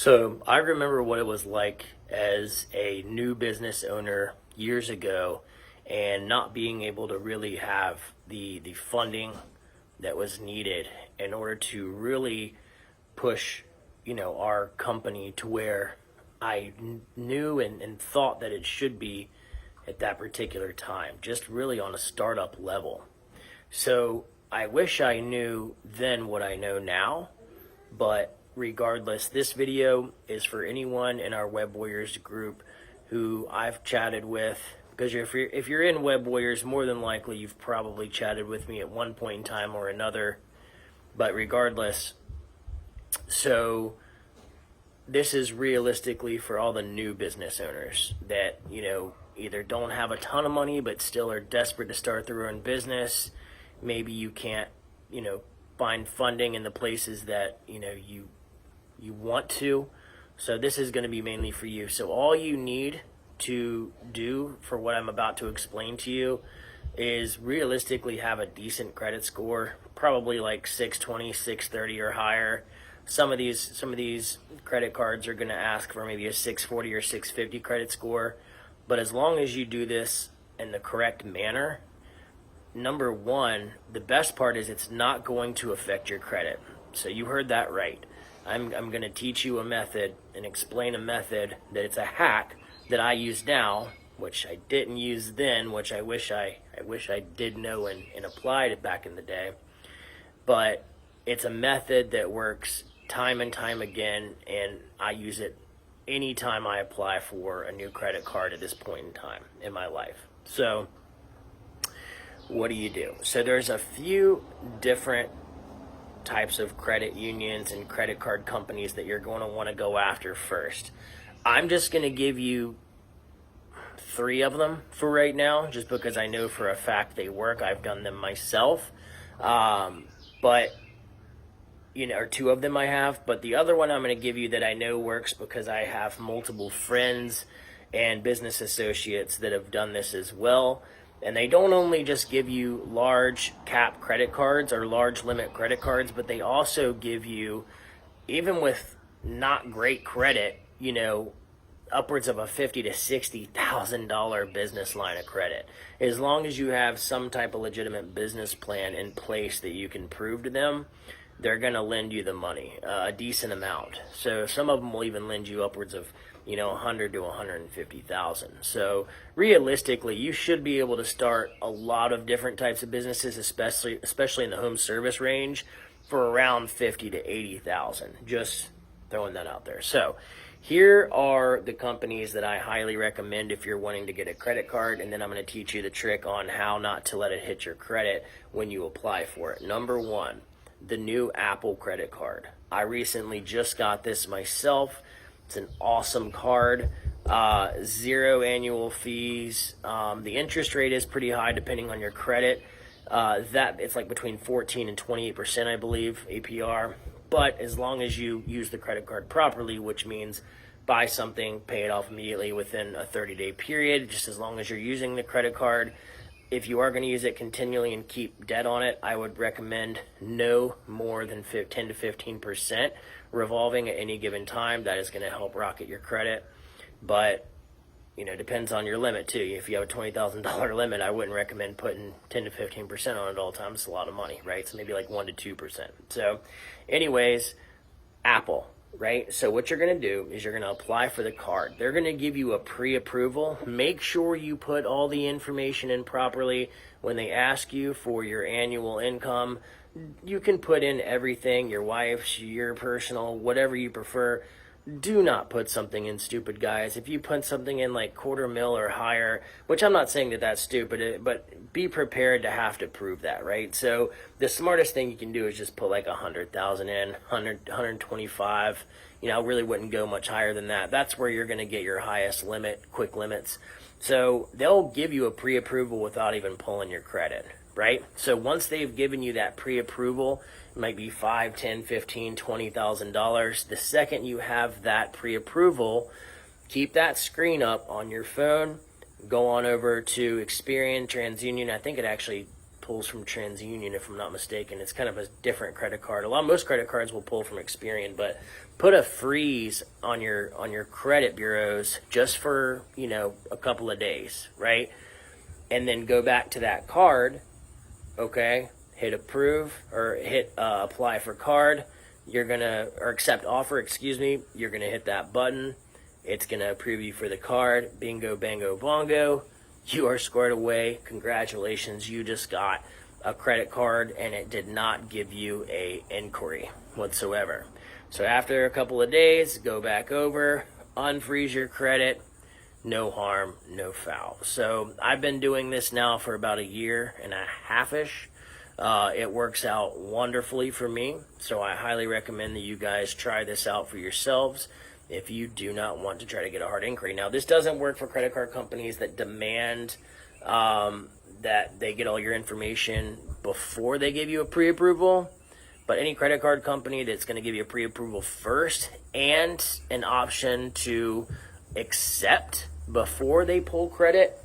So I remember what it was like as a new business owner years ago and not being able to really have the funding that was needed in order to really push, our company to where knew and thought that it should be at that particular time, just really on a startup level. So I wish I knew then what I know now, but regardless, this video is for anyone in our Web Warriors group who I've chatted with. Because if you're in Web Warriors, more than likely you've probably chatted with me at one point in time or another. But regardless, so this is realistically for all the new business owners that, either don't have a ton of money but still are desperate to start their own business. Maybe you can't, find funding in the places that, you want to. So this is going to be mainly for you. So all you need to do for what I'm about to explain to you is realistically have a decent credit score, probably like 620, 630 or higher. Some of these credit cards are going to ask for maybe a 640 or 650 credit score, but as long as you do this in the correct manner, number one, the best part is it's not going to affect your credit. So you heard that right. I'm going to teach you a method and explain a method that it's a hack that I use now, which I didn't use then, which I wish I did know and applied it back in the day. But it's a method that works time and time again, and I use it anytime I apply for a new credit card at this point in time in my life. So what do you do? So there's a few different types of credit unions and credit card companies that you're going to want to go after first. I'm just going to give you 3 of them for right now, just because I know for a fact they work. I've done them myself. But, or 2 of them I have. But the other one I'm going to give you that I know works because I have multiple friends and business associates that have done this as well. And they don't only just give you large cap credit cards or large limit credit cards, but they also give you, even with not great credit, upwards of a $50,000 to $60,000 business line of credit. As long as you have some type of legitimate business plan in place that you can prove to them, they're going to lend you the money, a decent amount. So some of them will even lend you upwards of 100 to 150,000. So realistically, you should be able to start a lot of different types of businesses, especially in the home service range, for around 50 to 80,000. Just throwing that out there. So here are the companies that I highly recommend if you're wanting to get a credit card, and then I'm going to teach you the trick on how not to let it hit your credit when you apply for it. Number 1, the new Apple credit card. I recently just got this myself. It's an awesome card. 0 annual fees. The interest rate is pretty high depending on your credit. That it's like between 14 and 28%, I believe, APR. But as long as you use the credit card properly, which means buy something, pay it off immediately within a 30-day period, just as long as you're using the credit card. If you are going to use it continually and keep debt on it, I would recommend no more than 10 to 15% revolving at any given time. That is going to help rocket your credit. But, depends on your limit too. If you have a $20,000 limit, I wouldn't recommend putting 10 to 15% on it all the time. It's a lot of money, right? So maybe like 1 to 2%. So anyways, Apple. Right? So what you're going to do is you're going to apply for the card. They're going to give you a pre-approval. Make sure you put all the information in properly. When they ask you for your annual income, you can put in everything, your wife's, your personal, whatever you prefer. Do not put something in stupid, guys. If you put something in like $250,000 or higher, which I'm not saying that that's stupid, but be prepared to have to prove that, right? So the smartest thing you can do is just put like 100,000 in, 125. I really wouldn't go much higher than that. That's where you're going to get your highest limit, quick limits. So they'll give you a pre-approval without even pulling your credit, right? So once they've given you that pre-approval, it might be $5,000, $10,000, $15,000, $20,000. The second you have that pre-approval, keep that screen up on your phone. Go on over to Experian, TransUnion. I think it actually pulls from TransUnion, if I'm not mistaken. It's kind of a different credit card. Most credit cards will pull from Experian, but put a freeze on your credit bureaus just for, a couple of days, right? And then go back to that card, okay? Hit approve or hit apply for card. Or accept offer, excuse me. You're gonna hit that button. It's gonna approve you for the card. Bingo, bango, bongo. You are squared away. Congratulations, you just got a credit card, and it did not give you a inquiry whatsoever. So after a couple of days, go back over, unfreeze your credit. No harm, no foul. So I've been doing this now for about a year and a half-ish. It works out wonderfully for me, so I highly recommend that you guys try this out for yourselves if you do not want to try to get a hard inquiry. Now, this doesn't work for credit card companies that demand that they get all your information before they give you a pre-approval, but any credit card company that's going to give you a pre-approval first and an option to accept before they pull credit,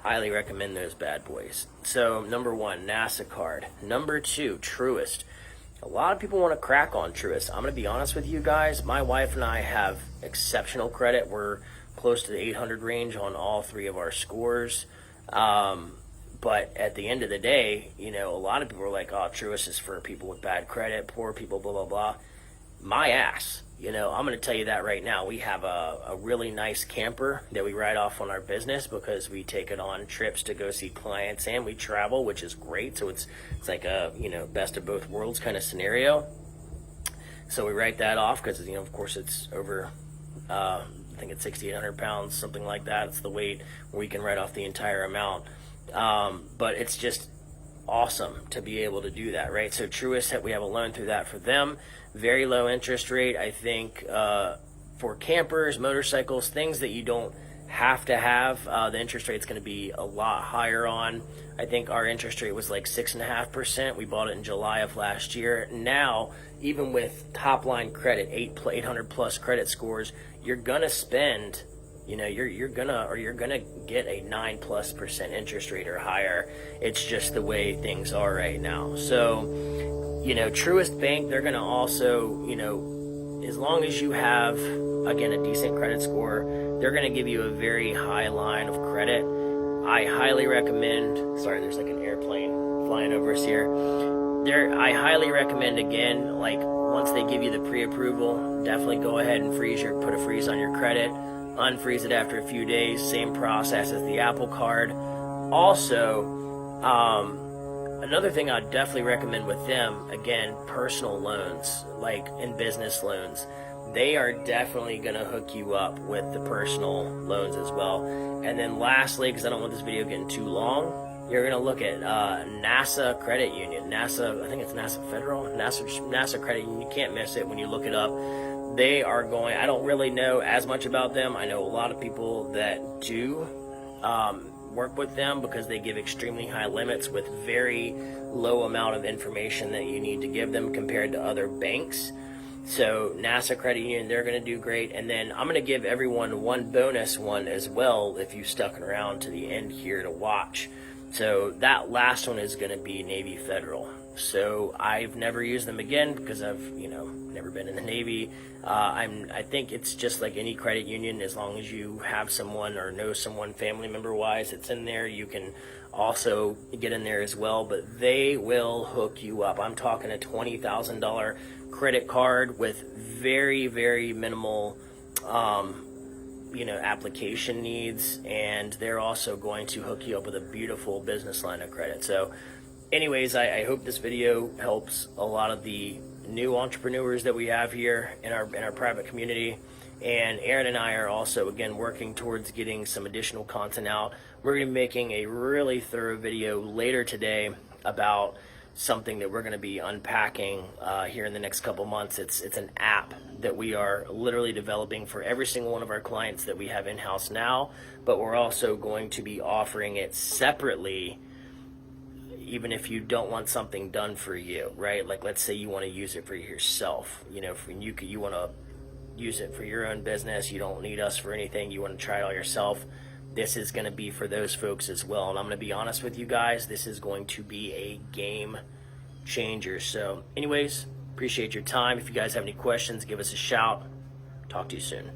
highly recommend those bad boys. So, number 1, NASA card. Number 2, Truist. A lot of people want to crack on Truist. I'm going to be honest with you guys. My wife and I have exceptional credit. We're close to the 800 range on all 3 of our scores. But at the end of the day, a lot of people are like, oh, Truist is for people with bad credit, poor people, blah, blah, blah. My ass. I'm going to tell you that right now. We have a really nice camper that we ride off on our business because we take it on trips to go see clients and we travel, which is great. So it's like a, best of both worlds kind of scenario. So we write that off because, of course it's over, I think it's 6,800 pounds, something like that. It's the weight where we can write off the entire amount. But it's just awesome to be able to do that, right? So Truist, we have a loan through that for them. Very low interest rate. I think for campers, motorcycles, things that you don't have to have, the interest rate's going to be a lot higher on. I think our interest rate was like 6.5%. We bought it in July of last year. Now, even with top line credit, 800 plus credit scores, you're gonna spend, you're gonna get a 9+% interest rate or higher. It's just the way things are right now. So, Truist Bank, they're gonna also, as long as you have, again, a decent credit score, they're gonna give you a very high line of credit. I highly recommend, sorry, there's like an airplane flying over us here. I highly recommend, again, like once they give you the pre-approval, definitely go ahead and put a freeze on your credit. Unfreeze it after a few days, same process as the Apple Card. Also, another thing I'd definitely recommend with them, again, personal loans, like in business loans. They are definitely going to hook you up with the personal loans as well. And then lastly, because I don't want this video getting too long, you're going to look at NASA Credit Union. NASA, I think it's NASA Federal, NASA Credit Union. You can't miss it when you look it up. They are going, I don't really know as much about them. I know a lot of people that do work with them because they give extremely high limits with very low amount of information that you need to give them compared to other banks. So NASA Credit Union, they're going to do great. And then I'm going to give everyone one bonus one as well if you stuck around to the end here to watch. So that last one is going to be Navy Federal. So I've never used them again because I've, never been in the Navy. I think it's just like any credit union. As long as you have someone or know someone family member wise that's in there, you can also get in there as well. But they will hook you up. I'm talking a $20,000 credit card with very, very minimal application needs, and they're also going to hook you up with a beautiful business line of credit. So anyways, I hope this video helps a lot of the new entrepreneurs that we have here in our private community. And Aaron and I are also, again, working towards getting some additional content out. We're going to be making a really thorough video later today about something that we're going to be unpacking here in the next couple months. It's an app that we are literally developing for every single one of our clients that we have in-house now, but we're also going to be offering it separately even if you don't want something done for you, right? Like, let's say you want to use it for yourself, you want to use it for your own business, you don't need us for anything, you want to try it all yourself, this is going to be for those folks as well. And I'm going to be honest with you guys, this is going to be a game changer. So anyways, appreciate your time. If you guys have any questions, give us a shout. Talk to you soon.